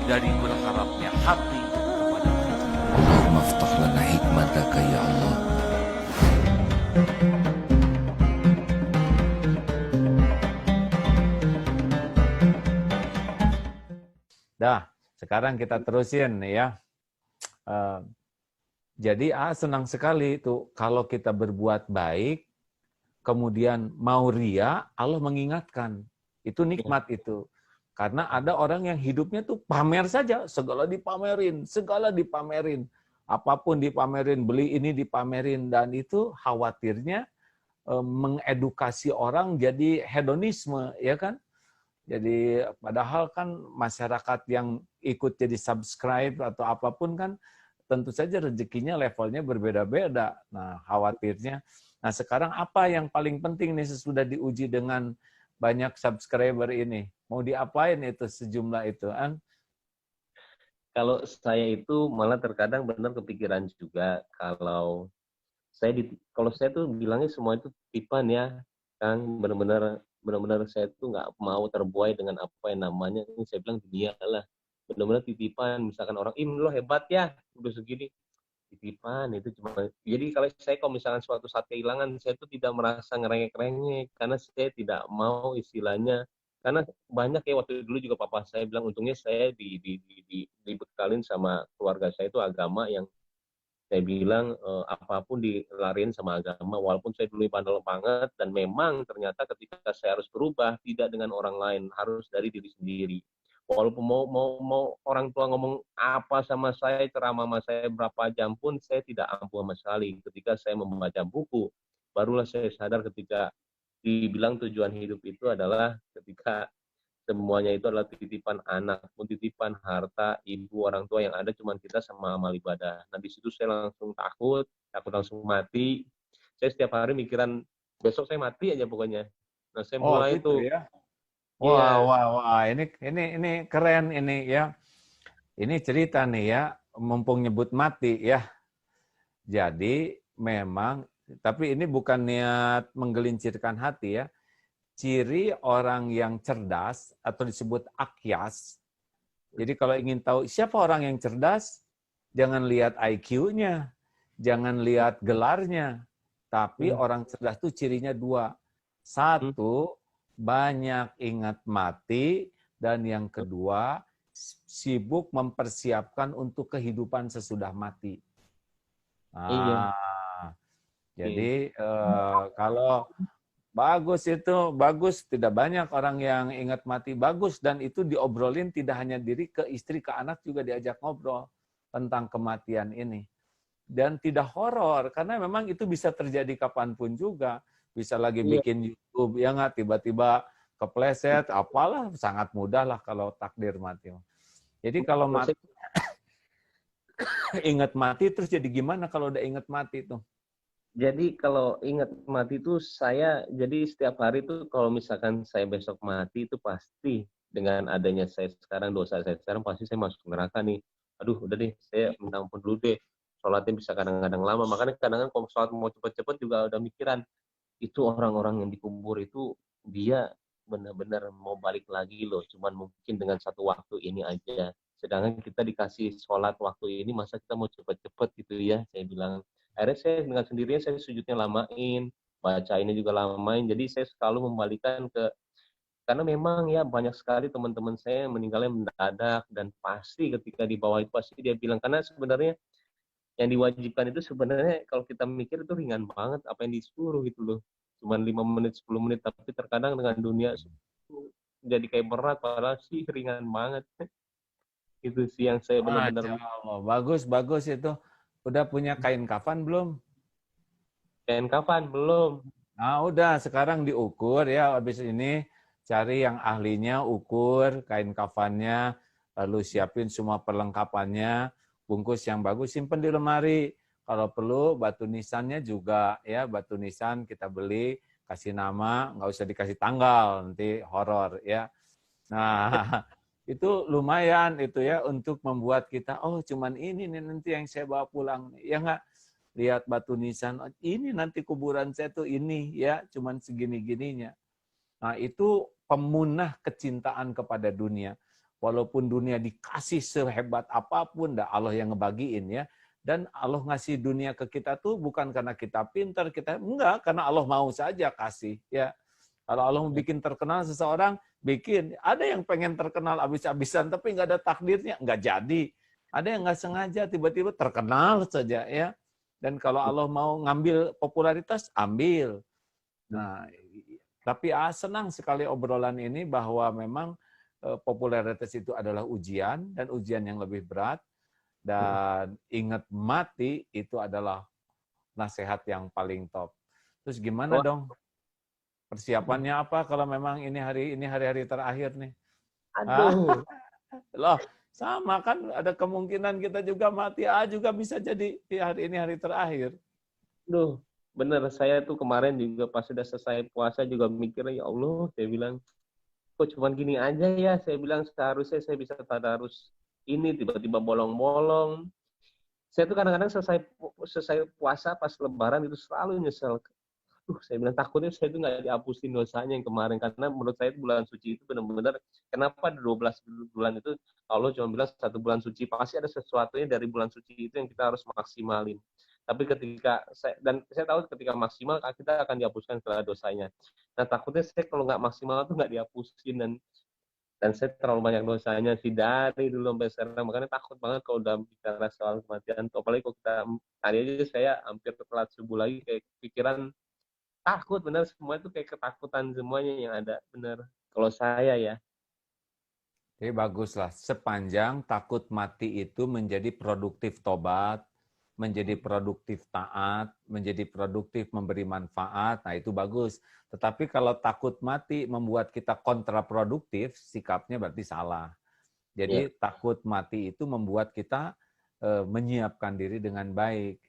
dari berharapnya hati kepada Allah. اللهم افتح لنا حكمتك يا الله. Dah, sekarang kita terusin ya. Eh, jadi senang sekali itu kalau kita berbuat baik, kemudian mau ria, Allah mengingatkan. Itu nikmat itu. Karena ada orang yang hidupnya tuh pamer saja, segala dipamerin. Apapun dipamerin, beli ini dipamerin, dan itu khawatirnya mengedukasi orang jadi hedonisme, ya kan? Jadi padahal kan masyarakat yang ikut jadi subscribe atau apapun kan tentu saja rezekinya levelnya berbeda-beda. Nah, khawatirnya. Nah, sekarang apa yang paling penting nih sesudah diuji dengan banyak subscriber ini? Mau diapain itu sejumlah itu, An? Kalau saya itu malah terkadang benar kepikiran juga kalau saya tuh bilangnya semua itu titipan ya, Kang, benar-benar saya tuh nggak mau terbuai dengan apa yang namanya ini saya bilang dunia lah, benar-benar titipan. Misalkan orang, lo hebat ya, udah segini, titipan itu cuma. Jadi kalau misalkan suatu saat kehilangan, saya tuh tidak merasa ngerengek-rengek karena saya tidak mau istilahnya, karena banyak ya waktu dulu juga papa saya bilang, untungnya saya dibekalin sama keluarga saya itu agama yang saya bilang apapun dilariin sama agama, walaupun saya dulu bandel banget, dan memang ternyata ketika saya harus berubah tidak dengan orang lain, harus dari diri sendiri. Walaupun mau orang tua ngomong apa sama saya, ceramah sama saya berapa jam pun saya tidak ampuh sama sekali. Ketika saya membaca buku, barulah saya sadar ketika dibilang tujuan hidup itu adalah ketika semuanya itu adalah titipan anak, pun titipan harta, ibu, orang tua, yang ada cuma kita sama amal ibadah. Nah di situ saya langsung takut langsung mati. Saya setiap hari mikiran besok saya mati aja pokoknya. Nah saya Oh, mulai gitu itu, ya. Wah, iya, wah, wah, ini keren ini ya. Ini cerita nih ya, mumpung nyebut mati ya. Jadi memang, tapi ini bukan niat menggelincirkan hati ya. Ciri orang yang cerdas atau disebut akyas. Jadi kalau ingin tahu siapa orang yang cerdas, jangan lihat IQ-nya, jangan lihat gelarnya, tapi orang cerdas itu cirinya dua. Satu, banyak ingat mati, dan yang kedua, sibuk mempersiapkan untuk kehidupan sesudah mati. iya, Nah, jadi kalau bagus itu, bagus. Tidak banyak orang yang ingat mati, bagus. Dan itu diobrolin tidak hanya diri, ke istri, ke anak juga diajak ngobrol tentang kematian ini. Dan tidak horor, karena memang itu bisa terjadi kapanpun juga. Bisa lagi iya. bikin YouTube, ya nggak, tiba-tiba kepleset, apalah, sangat mudah lah kalau takdir mati. Jadi kalau Kalau saya ingat mati, terus jadi gimana kalau udah ingat mati tuh? Jadi kalau ingat mati itu saya, jadi setiap hari itu kalau misalkan saya besok mati itu pasti dengan adanya saya sekarang, dosa saya sekarang, pasti saya masuk neraka nih. Aduh udah deh, saya minta ampun dulu deh. Sholatnya bisa kadang-kadang lama, makanya kadang-kadang kalau sholat mau cepet-cepet juga udah mikiran, itu orang-orang yang dikubur itu dia benar-benar mau balik lagi loh, cuman mungkin dengan satu waktu ini aja. Sedangkan kita dikasih sholat waktu ini, masa kita mau cepet-cepet gitu ya, saya bilang. Akhirnya saya dengan sendirinya saya sujudnya lamain, baca ini juga lamain. Jadi saya selalu membalikan karena memang ya banyak sekali teman-teman saya yang meninggalnya mendadak, dan pasti ketika di bawah itu pasti dia bilang, karena sebenarnya yang diwajibkan itu sebenarnya kalau kita mikir itu ringan banget apa yang disuruh gitu loh. Cuman 5 menit 10 menit, tapi terkadang dengan dunia jadi kayak berat, padahal sih ringan banget. Itu sih yang saya benar-benar. Masya Allah, bagus, bagus itu. Udah punya kain kafan belum? Kain kapan belum. Nah, udah sekarang diukur ya, habis ini cari yang ahlinya, ukur kain kafannya, lalu siapin semua perlengkapannya, bungkus yang bagus, simpen di lemari. Kalau perlu batu nisannya juga ya, batu nisan kita beli, kasih nama, nggak usah dikasih tanggal, nanti horor ya. Nah, itu lumayan itu ya untuk membuat kita, oh cuman ini nih nanti yang saya bawa pulang. Ya nggak? Lihat batu nisan, oh, ini nanti kuburan saya tuh ini ya, cuman segini-gininya. Nah, itu pemunah kecintaan kepada dunia. Walaupun dunia dikasih sehebat apapun, dah Allah yang ngebagiin ya. Dan Allah ngasih dunia ke kita tuh bukan karena kita pintar, kita enggak, karena Allah mau saja kasih ya. Kalau Allah mau bikin terkenal seseorang, bikin. Ada yang pengen terkenal habis-habisan tapi nggak ada takdirnya, nggak jadi. Ada yang nggak sengaja tiba-tiba terkenal saja ya. Dan kalau Allah mau ngambil popularitas, ambil. Nah, tapi senang sekali obrolan ini bahwa memang popularitas itu adalah ujian dan ujian yang lebih berat. Dan ingat mati itu adalah nasihat yang paling top. Terus gimana dong? Persiapannya apa kalau memang ini hari-hari terakhir nih? Aduh. Loh, sama kan ada kemungkinan kita juga mati juga bisa jadi hari ini hari terakhir. Duh, bener. Saya tuh kemarin juga pas sudah selesai puasa juga mikirnya, ya Allah, saya bilang, kok cuman gini aja ya? Saya bilang seharusnya saya bisa tadarus ini, tiba-tiba bolong-bolong. Saya tuh kadang-kadang selesai puasa pas lebaran itu selalu nyesel. Saya bilang takutnya saya itu nggak dihapusin dosanya yang kemarin, karena menurut saya bulan suci itu benar-benar, kenapa 12 bulan itu Allah cuma bilang 1 bulan suci, pasti ada sesuatunya dari bulan suci itu yang kita harus maksimalin. Tapi saya tahu ketika maksimal kita akan dihapuskan segala dosanya. Nah takutnya saya kalau nggak maksimal tuh nggak dihapusin, dan saya terlalu banyak dosanya sih dari dulu sampai sekarang, makanya takut banget kalau udah bicara soal kematian. Apalagi kalau kita hari aja saya hampir telat subuh lagi, kayak pikiran takut, bener, semua itu kayak ketakutan semuanya yang ada, bener. Kalau saya ya. Jadi baguslah, sepanjang takut mati itu menjadi produktif tobat, menjadi produktif taat, menjadi produktif memberi manfaat, nah itu bagus. Tetapi kalau takut mati membuat kita kontraproduktif, sikapnya berarti salah. Jadi takut mati itu membuat kita menyiapkan diri dengan baik.